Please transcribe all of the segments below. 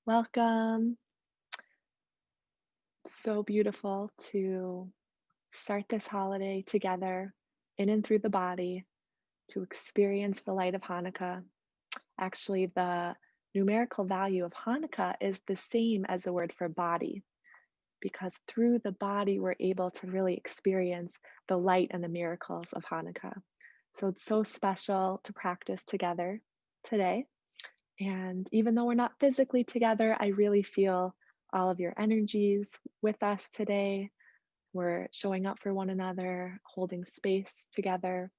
Welcome. So beautiful to start this holiday together in and through the body to experience the light of Hanukkah. Actually, the numerical value of Hanukkah is the same as the word for body, because through the body, we're able to really experience the light and the miracles of Hanukkah. So it's so special to practice together today. And even though we're not physically together, I really feel all of your energies with us today. We're showing up for one another, holding space together.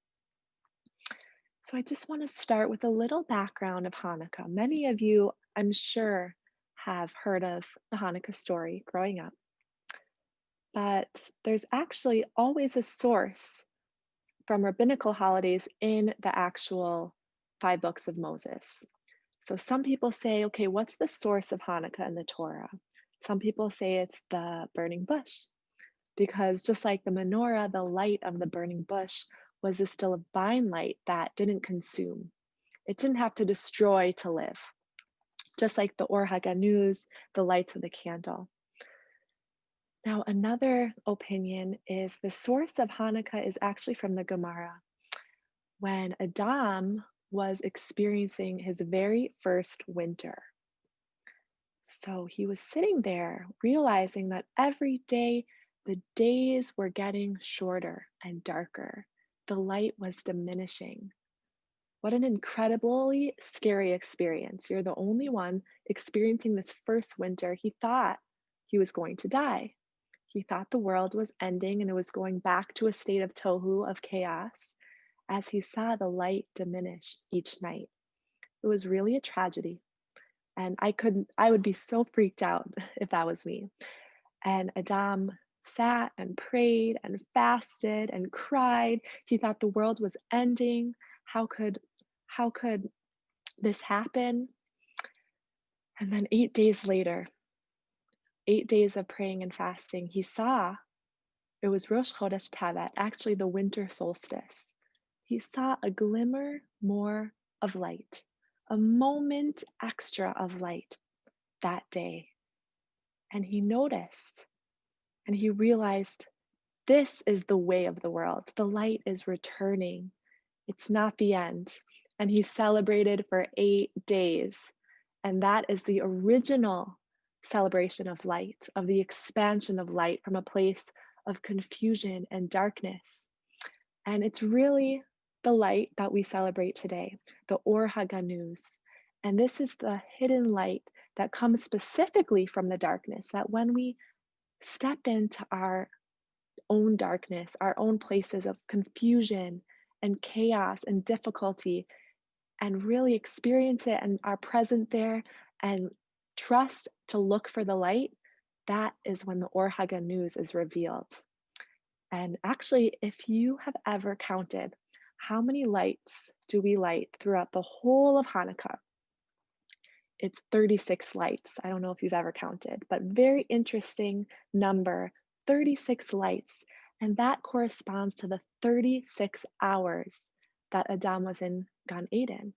So I just want to start with a little background of Hanukkah. Many of you, I'm sure, have heard of the Hanukkah story growing up, but there's actually always a source from rabbinical holidays in the actual five books of Moses. So some people say, okay, what's the source of Hanukkah in the Torah? Some people say it's the burning bush, because just like the menorah, the light of the burning bush was a still divine light that didn't consume. It didn't have to destroy to live, just like the Or HaGanuz, the lights of the candle. Now, another opinion is the source of Hanukkah is actually from the Gemara, when Adam was experiencing his very first winter. So he was sitting there realizing that every day the days were getting shorter and darker. The light was diminishing. What an incredibly scary experience. You're the only one experiencing this first winter. He thought he was going to die. He thought the world was ending and it was going back to a state of tohu, of chaos, as he saw the light diminish each night. It was really a tragedy. And I would be so freaked out if that was me. And Adam sat and prayed and fasted and cried. He thought the world was ending. How could this happen? And then 8 days later, 8 days of praying and fasting, he saw it was Rosh Chodesh Tevet, actually the winter solstice. He saw a glimmer more of light, a moment extra of light that day. And he noticed and he realized this is the way of the world. The light is returning. It's not the end. And he celebrated for 8 days. And that is the original celebration of light, of the expansion of light from a place of confusion and darkness. And it's really the light that we celebrate today, the Or HaGanuz. And this is the hidden light that comes specifically from the darkness, that when we step into our own darkness, our own places of confusion and chaos and difficulty, and really experience it and are present there and trust to look for the light, that is when the Or HaGanuz is revealed. And actually, if you have ever counted how many lights do we light throughout the whole of Hanukkah, it's 36 lights. I don't know if you've ever counted, but very interesting number, 36 lights. And that corresponds to the 36 hours that Adam was in Gan Eden.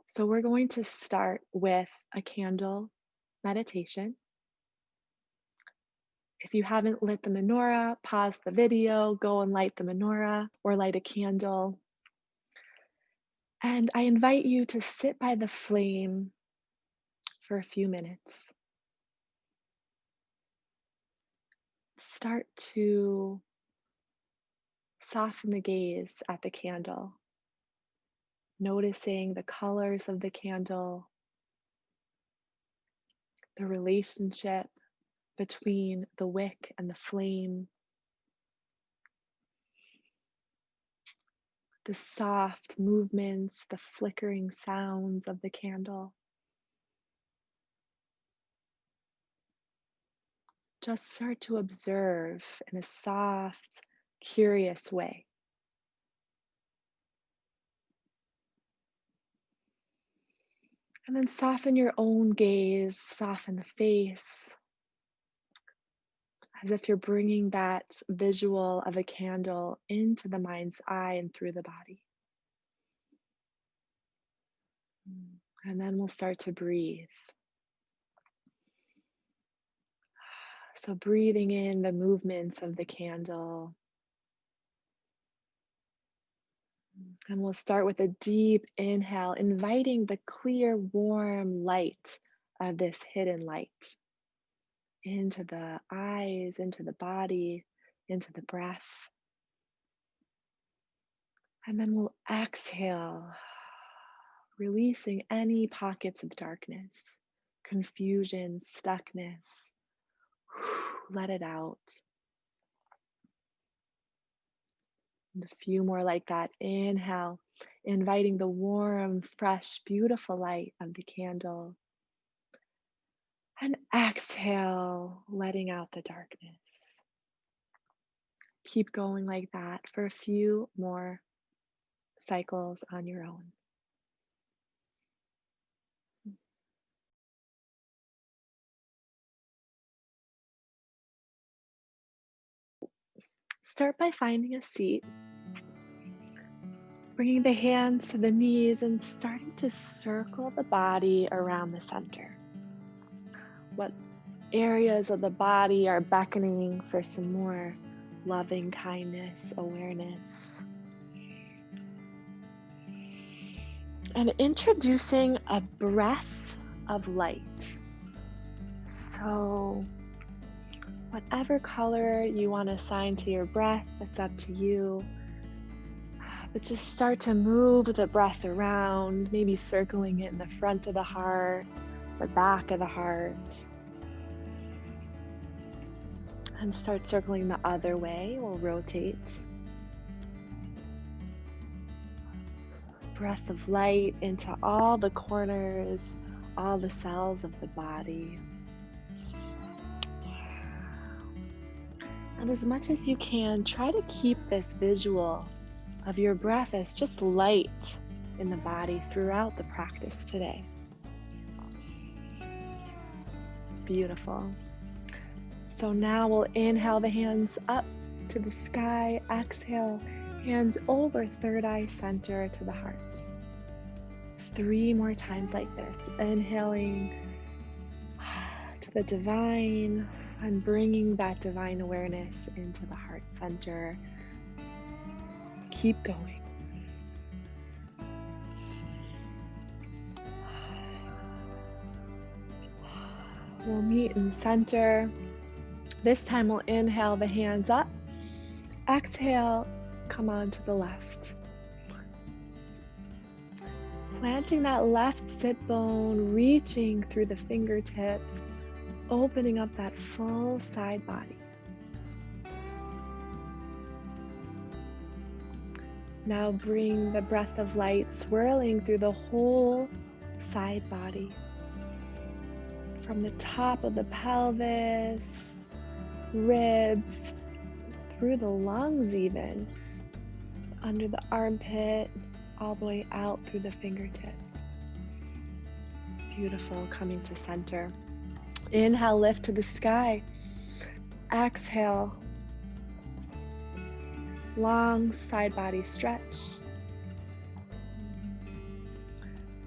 So we're going to start with a candle meditation. If you haven't lit the menorah, pause the video, go and light the menorah or light a candle. And I invite you to sit by the flame for a few minutes. Start to soften the gaze at the candle, noticing the colors of the candle, the relationship between the wick and the flame, the soft movements, the flickering sounds of the candle. Just start to observe in a soft, curious way. And then soften your own gaze, soften the face, as if you're bringing that visual of a candle into the mind's eye and through the body. And then we'll start to breathe. So breathing in the movements of the candle. And we'll start with a deep inhale, inviting the clear, warm light of this hidden light into the eyes, into the body, into the breath. And then we'll exhale, releasing any pockets of darkness, confusion, stuckness. Let it out. And a few more like that. Inhale, inviting the warm, fresh, beautiful light of the candle. And exhale, letting out the darkness. Keep going like that for a few more cycles on your own. Start by finding a seat, bringing the hands to the knees and starting to circle the body around the center. What areas of the body are beckoning for some more loving kindness, awareness? And introducing a breath of light. So whatever color you want to assign to your breath, it's up to you. But just start to move the breath around, maybe circling it in the front of the heart, the back of the heart. And start circling the other way. We'll rotate. Breath of light into all the corners, all the cells of the body. And as much as you can, try to keep this visual of your breath as just light in the body throughout the practice today. Beautiful. So now we'll inhale the hands up to the sky, exhale, hands over third eye center to the heart. 3 more times like this, inhaling to the divine and bringing that divine awareness into the heart center. Keep going. We'll meet in center. This time we'll inhale the hands up. Exhale, come on to the left. Planting that left sit bone, reaching through the fingertips, opening up that full side body. Now bring the breath of light swirling through the whole side body. From the top of the pelvis, ribs, through the lungs even, under the armpit, all the way out through the fingertips. Beautiful, coming to center. Inhale, lift to the sky. Exhale, long side body stretch.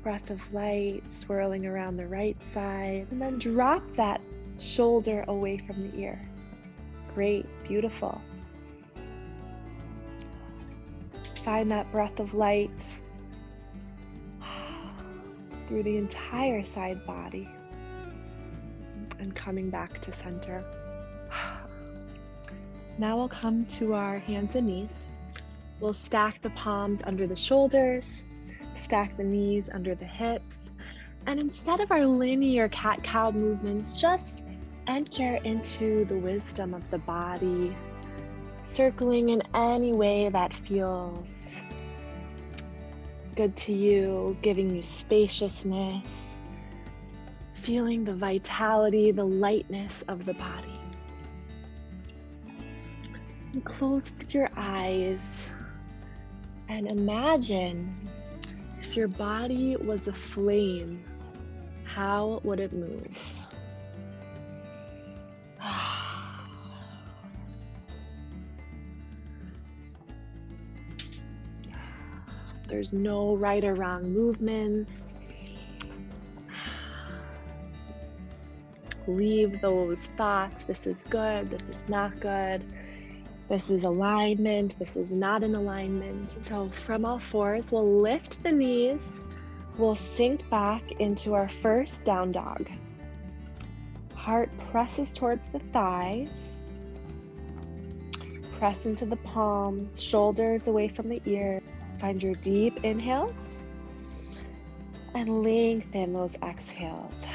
Breath of light swirling around the right side, and then drop that shoulder away from the ear. Great, beautiful. Find that breath of light through the entire side body and coming back to center. Now we'll come to our hands and knees. We'll stack the palms under the shoulders, stack the knees under the hips, and instead of our linear cat-cow movements, just enter into the wisdom of the body, circling in any way that feels good to you, giving you spaciousness, feeling the vitality, the lightness of the body. And close your eyes and imagine if your body was a flame, how would it move? There's no right or wrong movements. Leave those thoughts. This is good. This is not good. This is alignment. This is not in alignment. So from all fours, we'll lift the knees. We'll sink back into our first down dog. Heart presses towards the thighs. Press into the palms, shoulders away from the ears. Find your deep inhales and lengthen those exhales.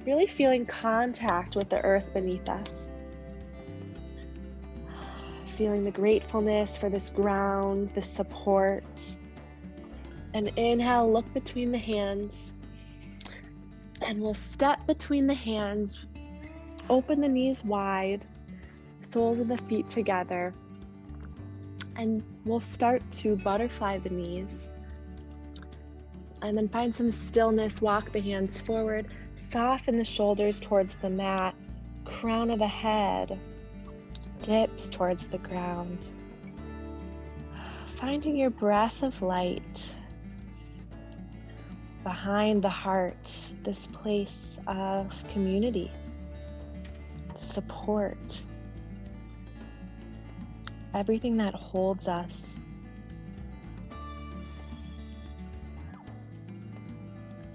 Really feeling contact with the earth beneath us. Feeling the gratefulness for this ground, this support. And inhale, look between the hands. And we'll step between the hands, open the knees wide, soles of the feet together. And we'll start to butterfly the knees. And then find some stillness, walk the hands forward, soften the shoulders towards the mat, crown of the head dips towards the ground. Finding your breath of light behind the heart, this place of community, support, everything that holds us.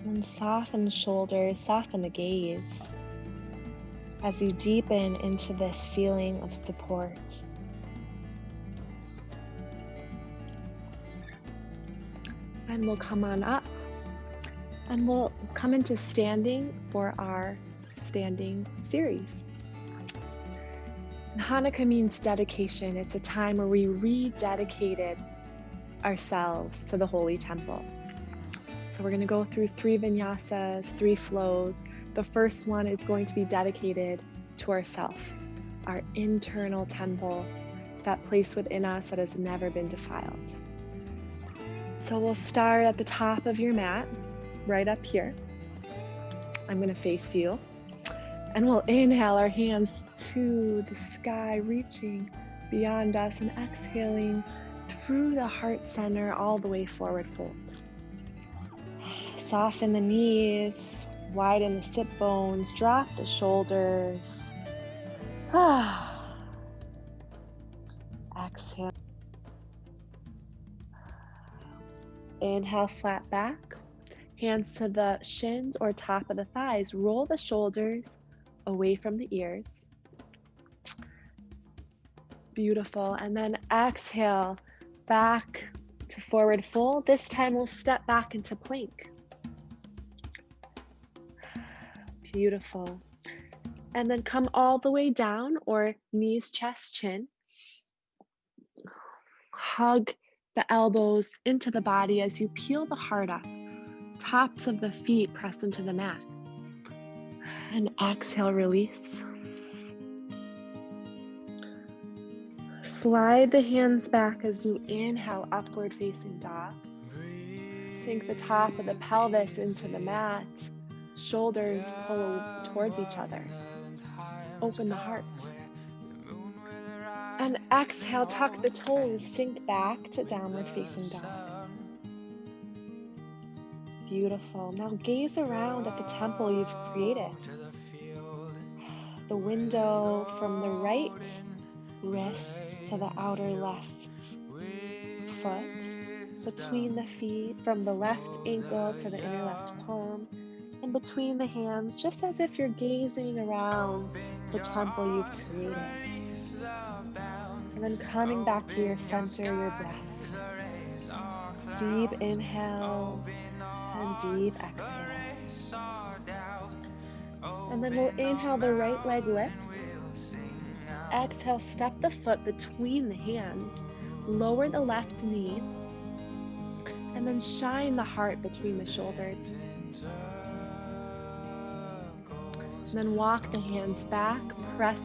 And soften the shoulders, soften the gaze as you deepen into this feeling of support. And we'll come on up and we'll come into standing for our standing series. And Hannukah means dedication. It's a time where we rededicated ourselves to the Holy Temple. So we're going to go through 3 vinyasas, 3 flows. The first one is going to be dedicated to ourself, our internal temple, that place within us that has never been defiled. So we'll start at the top of your mat, right up here. I'm going to face you. And we'll inhale our hands to the sky, reaching beyond us, and exhaling through the heart center all the way forward fold. Soften the knees, widen the sit bones, drop the shoulders. Exhale. Inhale, flat back. Hands to the shins or top of the thighs. Roll the shoulders away from the ears. Beautiful. And then exhale, back to forward fold. This time we'll step back into plank. Beautiful. And then come all the way down, or knees, chest, chin. Hug the elbows into the body as you peel the heart up. Tops of the feet press into the mat. And exhale, release. Slide the hands back as you inhale, upward facing dog. Sink the top of the pelvis into the mat. Shoulders pull towards each other. Open the heart. And exhale, tuck the toes, sink back to downward facing dog. Beautiful. Now gaze around at the temple you've created. The window from the right wrist to the outer left foot, between the feet, from the left ankle to the inner left palm, and between the hands, just as if you're gazing around the temple you've created. And then coming back to your center, your breath. Deep inhales and deep exhales. And then we'll inhale, the right leg lifts. Exhale, step the foot between the hands. Lower the left knee. And then shine the heart between the shoulders. And then walk the hands back, press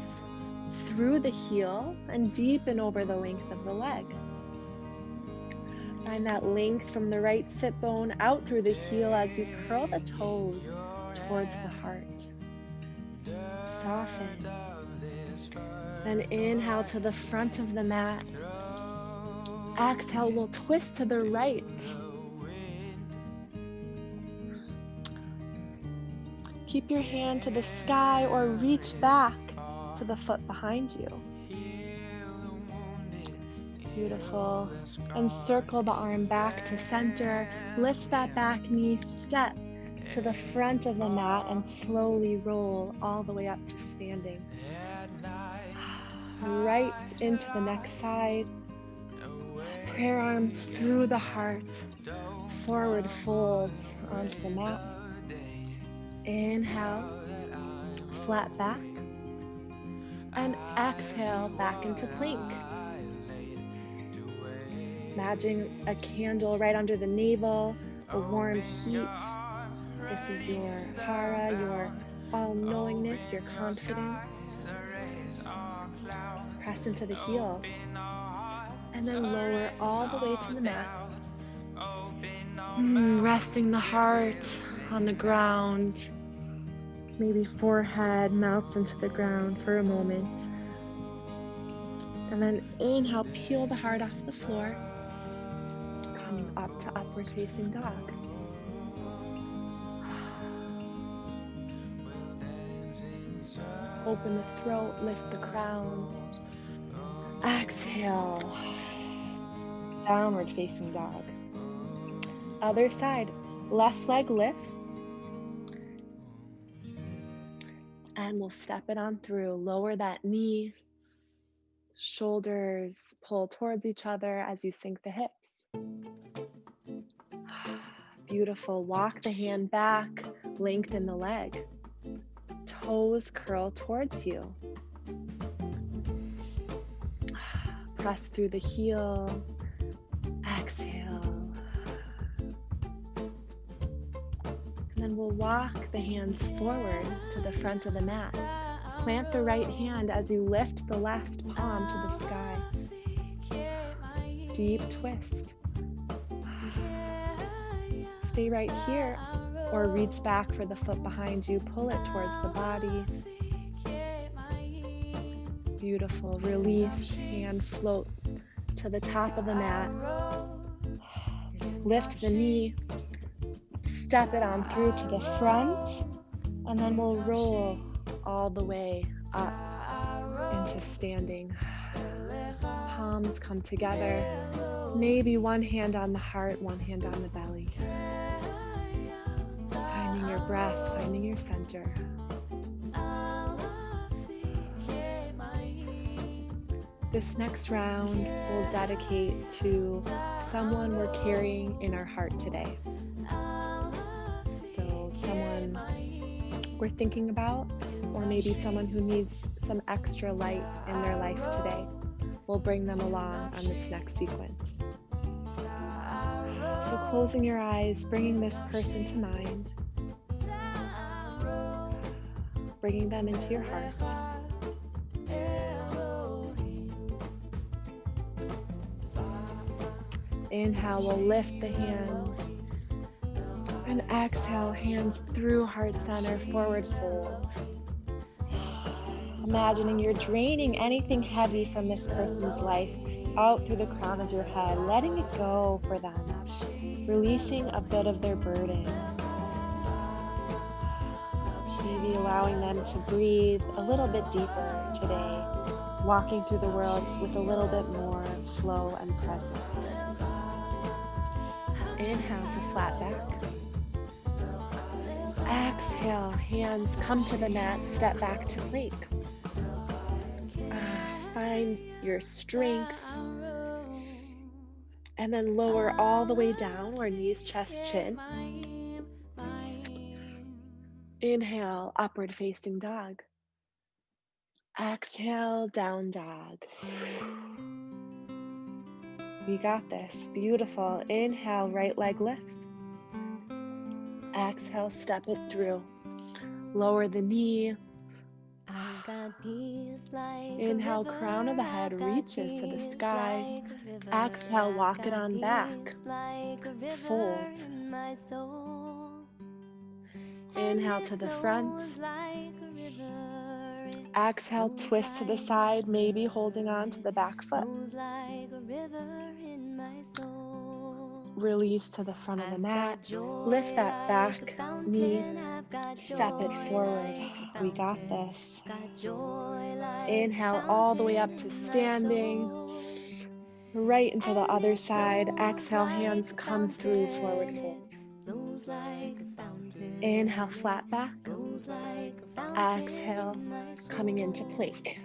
through the heel, and deepen over the length of the leg. Find that length from the right sit bone out through the heel as you curl the toes towards the heart. Soften. Then inhale to the front of the mat. Exhale, we'll twist to the right. Keep your hand to the sky or reach back to the foot behind you. Beautiful. And circle the arm back to center. Lift that back knee, step to the front of the mat, and slowly roll all the way up to standing. Right into the next side. Prayer arms through the heart. Forward fold onto the mat. Inhale, flat back. And exhale back into plank. Imagine a candle right under the navel, a warm heat. This is your hara, your all-knowingness, your confidence. Press into the heels. And then lower all the way to the mat. Resting the heart on the ground. Maybe forehead melts into the ground for a moment. And then inhale, peel the heart off the floor. Coming up to upward facing dog. Open the throat, lift the crown. Exhale. Downward facing dog. Other side, left leg lifts. And we'll step it on through. Lower that knee. Shoulders pull towards each other as you sink the hips. Beautiful. Walk the hand back, lengthen the leg. Toes curl towards you. Press through the heel. Exhale. And then we'll walk the hands forward to the front of the mat. Plant the right hand as you lift the left palm to the sky. Deep twist. Stay right here or reach back for the foot behind you. Pull it towards the body. Beautiful. Release. Hand floats to the top of the mat. Lift the knee. Step it on through to the front. And then we'll roll all the way up into standing. Palms come together. Maybe one hand on the heart, one hand on the belly. Finding your breath, finding your center. This next round we'll dedicate to someone we're carrying in our heart today. So someone we're thinking about, or maybe someone who needs some extra light in their life today. We'll bring them along on this next sequence. So closing your eyes, bringing this person to mind, bringing them into your heart. Inhale, we'll lift the hands. And exhale, hands through heart center, forward fold. Imagining you're draining anything heavy from this person's life out through the crown of your head, letting it go for them, releasing a bit of their burden. Maybe allowing them to breathe a little bit deeper today, walking through the world with a little bit more flow and presence. Inhale to flat back. Exhale, hands come to the mat, step back to plank. Find your strength. And then lower all the way down, or knees, chest, chin. Inhale, upward facing dog. Exhale, down dog. You got this. Beautiful. Inhale, right leg lifts. Exhale, step it through. Lower the knee. Inhale, crown of the head reaches to the sky. Exhale, walk it on back. Fold. Inhale to the front. Exhale, twist to the side, maybe holding on to the back foot. Release to the front of the I've mat. got joy Lift that like a back knee. fountain. I've got Step it joy forward. like a We got fountain. this. Got joy like a Inhale all the way fountain up to in my standing. soul. Right into the And other it side. flows Exhale, like hands a come through, forward fountain. It fold. flows like a Inhale, fountain. flat back. It flows like a fountain Exhale, in my coming into soul. plank.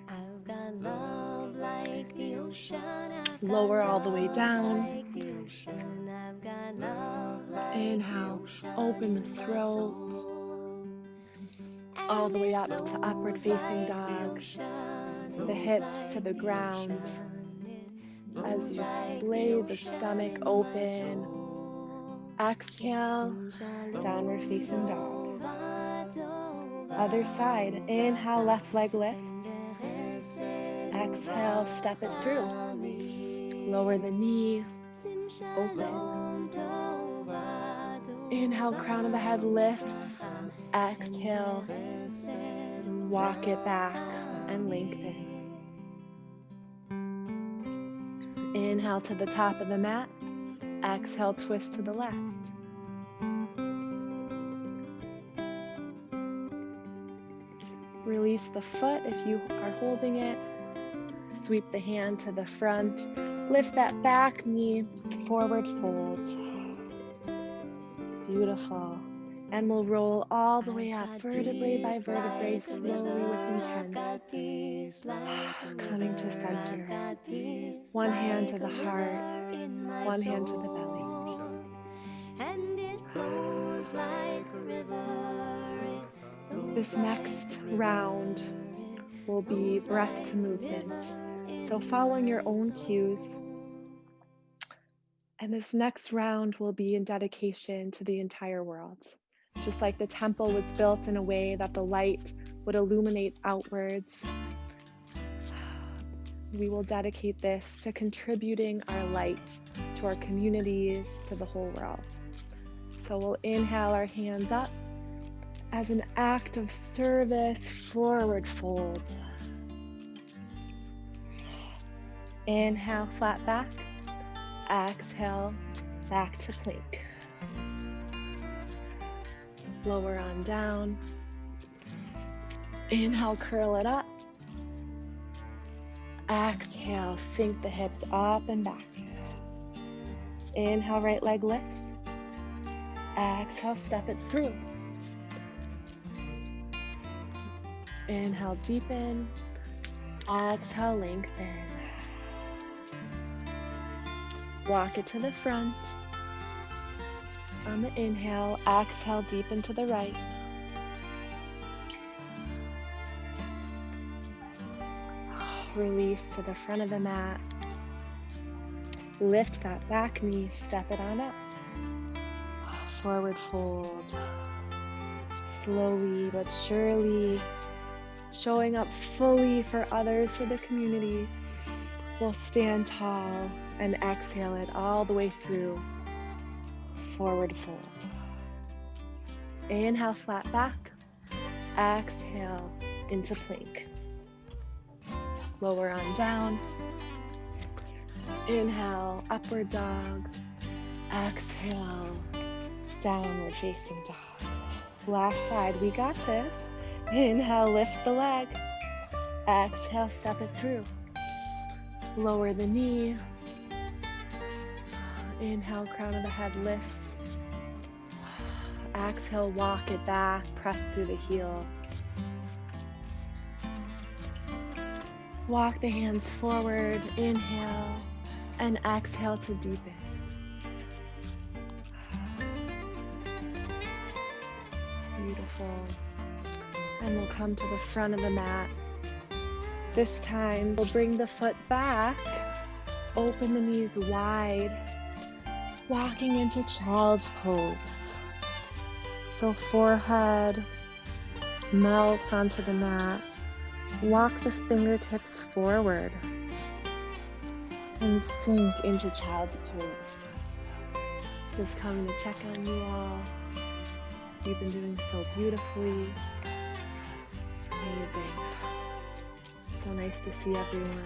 I've got love like the ocean. I've got Lower all the way love down. like the ocean. I've got love like the Inhale, ocean open the in my throat. soul. All And the way it up to upward flows facing like the dog. ocean. It The flows hips to like the the ground. ocean. It As flows you like the splay the ocean stomach in my open. soul. Exhale, downward Shalom facing dog. Tova Other Tova side. Inhale, Uvracha left leg lifts. Vechesed Exhale, step it through. Lower the Uvracha knee, Sim open. Shalom Tova Inhale, Tova crown of the head lifts. Uvracha Exhale, Vechesed walk it back Uvracha and lengthen. Inhale to the top of the mat. Exhale, twist to the left. Release the foot if you are holding it. Sweep the hand to the front. Lift that back knee, forward fold. Beautiful. And we'll roll all the way up, vertebrae by vertebrae, slowly with intent. Coming to center. One hand to the heart, one hand to the belly. And it flows like a river. This next round will be breath to movement. So following your own cues. And this next round will be in dedication to the entire world. Just like the temple was built in a way that the light would illuminate outwards, we will dedicate this to contributing our light to our communities, to the whole world. So we'll inhale our hands up as an act of service, forward fold. Inhale, flat back. Exhale, back to plank. Lower on down. Inhale, curl it up. Exhale, sink the hips up and back. Inhale, right leg lifts. Exhale, step it through. Inhale, deepen. Exhale, lengthen. Walk it to the front. On the inhale, exhale, deepen to the right. Release to the front of the mat. Lift that back knee, step it on up. Forward fold. Slowly but surely, showing up fully for others, for the community. We'll stand tall and exhale it all the way through. Forward fold. Inhale, flat back. Exhale, into plank. Lower on down. Inhale, upward dog. Exhale, downward facing dog. Last side, we got this. Inhale, lift the leg. Exhale, step it through. Lower the knee. Inhale, crown of the head lifts. Exhale, walk it back, press through the heel. Walk the hands forward, inhale, and exhale to deepen. Beautiful. And we'll come to the front of the mat. This time, we'll bring the foot back, open the knees wide, walking into child's pose. So forehead melts onto the mat. Walk the fingertips forward and sink into child's pose. Just coming to check on you all. You've been doing so beautifully. Amazing. So nice to see everyone.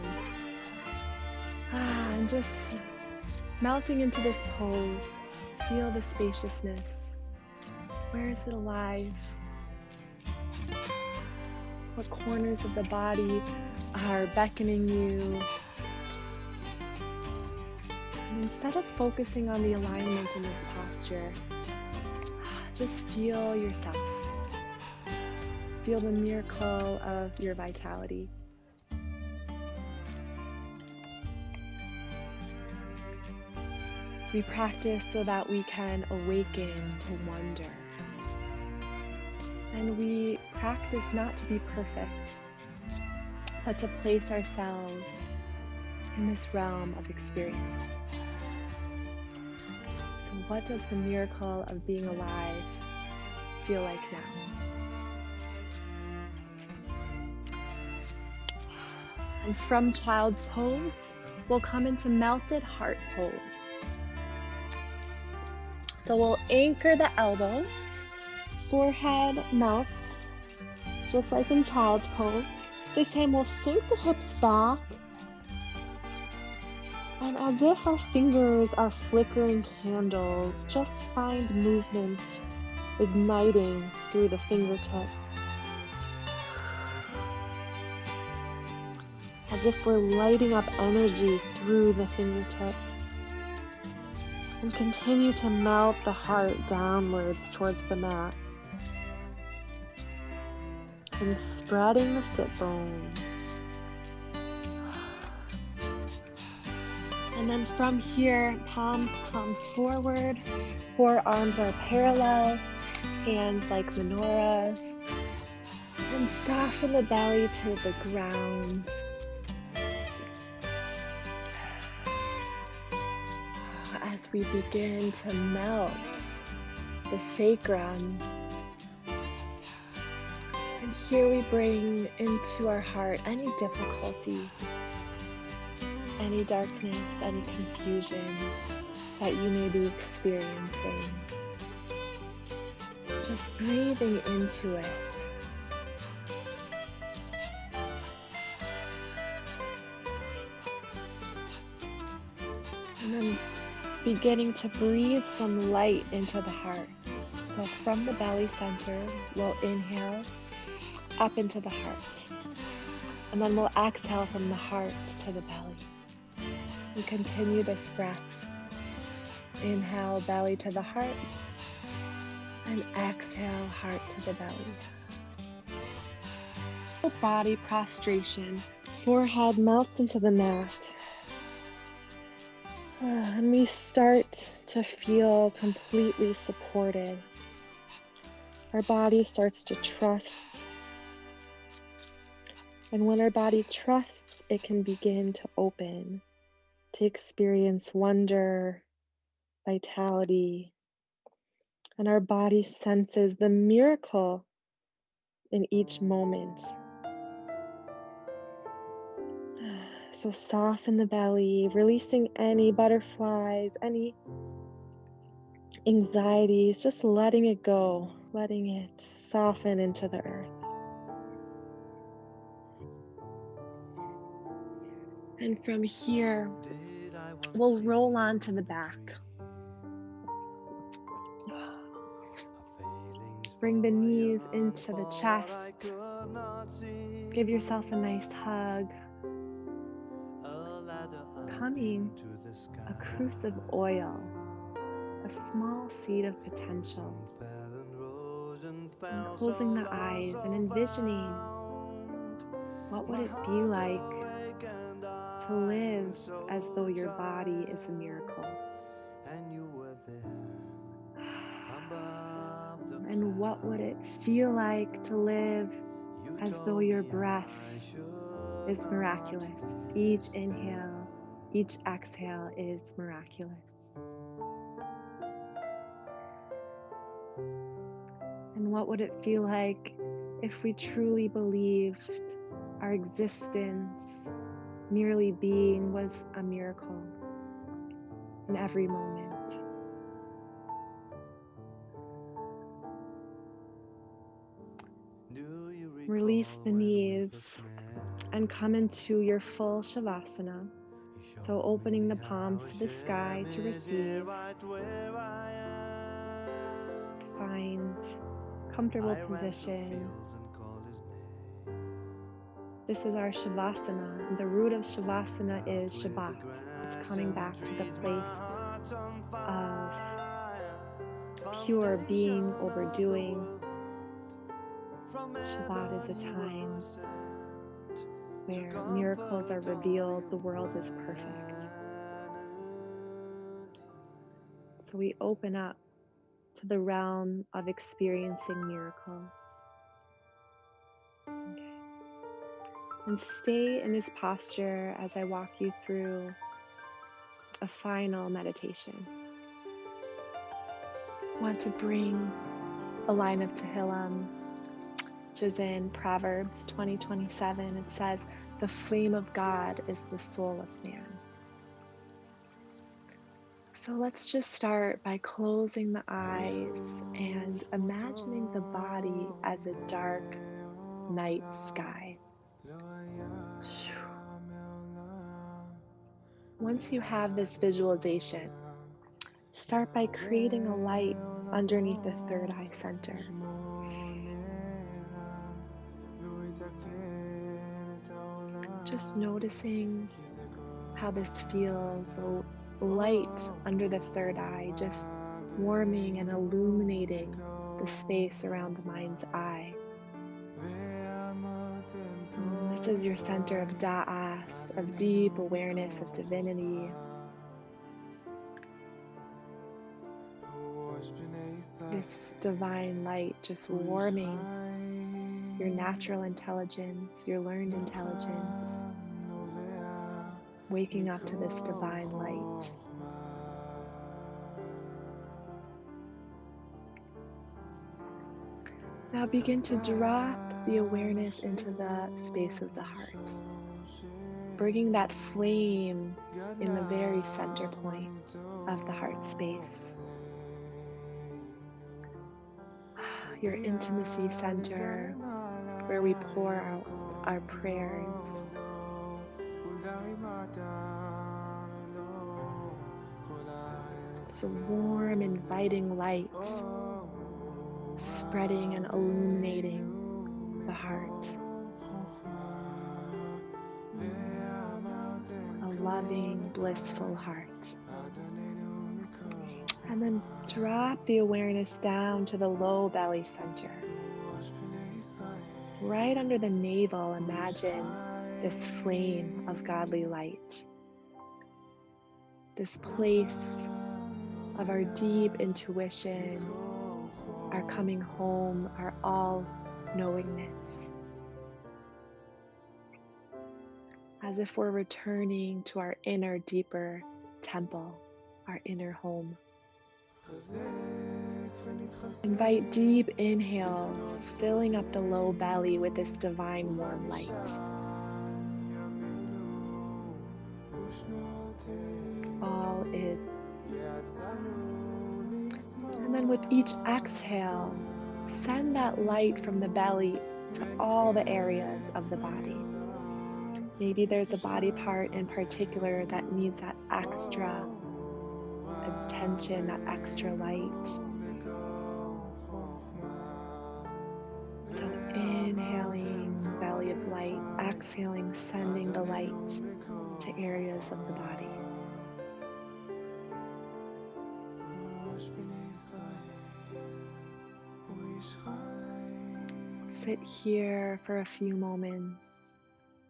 And just Melting into this pose, feel the spaciousness. Where is it alive? What corners of the body are beckoning you? And instead of focusing on the alignment in this posture, just feel yourself. Feel the miracle of your vitality. We practice so that we can awaken to wonder. And we practice not to be perfect, but to place ourselves in this realm of experience. So what does the miracle of being alive feel like now? And from child's pose, we'll come into melted heart pose. So we'll anchor the elbows, forehead melts, just like in child's pose. This time we'll sink the hips back, and as if our fingers are flickering candles, just find movement igniting through the fingertips. As if we're lighting up energy through the fingertips. And continue to melt the heart downwards towards the mat. And spreading the sit bones. And then from here, palms come forward, forearms are parallel, hands like menorahs. And soften the belly to the ground. As we begin to melt the sacrum. And here we bring into our heart any difficulty, any darkness, any confusion that you may be experiencing. Just breathing into it. And then beginning to breathe some light into the heart. So from the belly center, we'll inhale up into the heart. And then we'll exhale from the heart to the belly. And continue this breath. Inhale, belly to the heart. And exhale, heart to the belly. Full body prostration. Forehead melts into the mat. And we start to feel completely supported. Our body starts to trust. And when our body trusts, it can begin to open, to experience wonder, vitality. And our body senses the miracle in each moment. So soften the belly, releasing any butterflies, any anxieties, just letting it go, letting it soften into the earth. And from here, we'll roll onto the back. Bring the knees into the chest. Give yourself a nice hug. Coming, a cruse of oil, a small seed of potential. And closing the eyes and envisioning what would it be like to live as though your body is a miracle. And what would it feel like to live as though your breath is miraculous? Each inhale, each exhale is miraculous. And what would it feel like if we truly believed our existence, merely being, was a miracle in every moment? Release the knees and come into your full Shavasana. So opening the palms to the sky to receive, find comfortable position. This is our Shavasana, and the root of Shavasana is Shabbat. It's coming back to the place of pure being over doing. Shabbat is a time where miracles are revealed, the world is perfect. So we open up to the realm of experiencing miracles. Okay. And stay in this posture as I walk you through a final meditation. I want to bring a line of Tehillim, which is in Proverbs 20:27. It says, "The flame of God is the soul of man." So let's just start by closing the eyes and imagining the body as a dark night sky. Once you have this visualization, start by creating a light underneath the third eye center. Just noticing how this feels, a light under the third eye, just warming and illuminating the space around the mind's eye. This is your center of da'as, of deep awareness of divinity. This divine light just warming your natural intelligence, your learned intelligence, waking up to this divine light. Now begin to drop the awareness into the space of the heart, bringing that flame in the very center point of the heart space. Your intimacy center, where we pour out our prayers. It's a warm, inviting light, spreading and illuminating the heart. A loving, blissful heart. And then drop the awareness down to the low belly center. Right under the navel, imagine this flame of godly light. This place of our deep intuition, our coming home, our all-knowingness. As if we're returning to our inner, deeper temple, our inner home. Invite deep inhales, filling up the low belly with this divine warm light. All is. And then with each exhale, send that light from the belly to all the areas of the body. Maybe there's a body part in particular that needs that extra attention, that extra light. So inhaling, belly of light, exhaling, sending the light to areas of the body. Sit here for a few moments.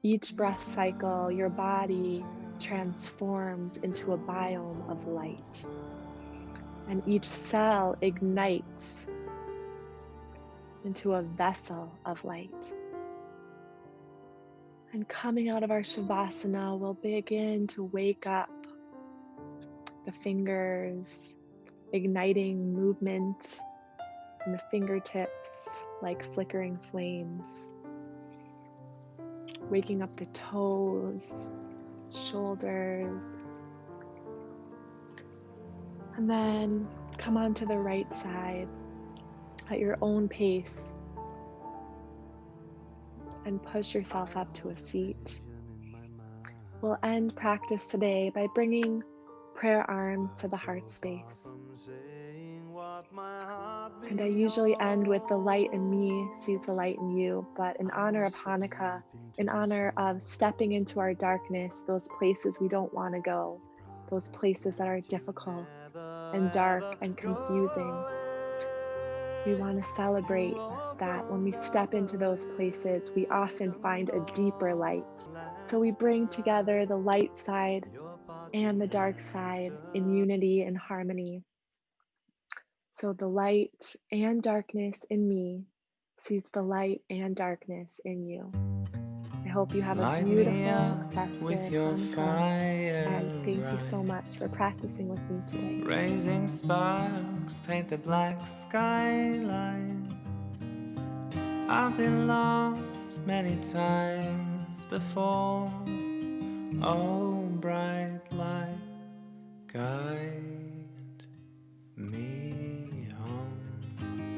Each breath cycle, your body transforms into a biome of light. And each cell ignites into a vessel of light. And coming out of our Shavasana, we'll begin to wake up the fingers, igniting movement in the fingertips like flickering flames. Waking up the toes, shoulders, and then come onto the right side at your own pace and push yourself up to a seat. We'll end practice today by bringing prayer arms to the So heart far space. from saying what my heart And I usually end with the light in belongs. me sees the light in you, but in I honor was of too Hanukkah, deep into in honor of thought. stepping into our darkness, those places we don't want to go, We those promised places that are that you'd difficult never and dark ever and go confusing, we away. want to You celebrate that when we opened up step a into those places, we often find a deeper light. window So we last bring together time. the light side Your parting and the dark side in nectar. unity and harmony. So the light and darkness in me sees the light and darkness in you. I hope you have a Light me beautiful, up with festive your Hanukkah, fire and thank you so bright. much for practicing with me today. Raising sparks, paint the black skyline. I've been lost many times before. Oh, bright light, guide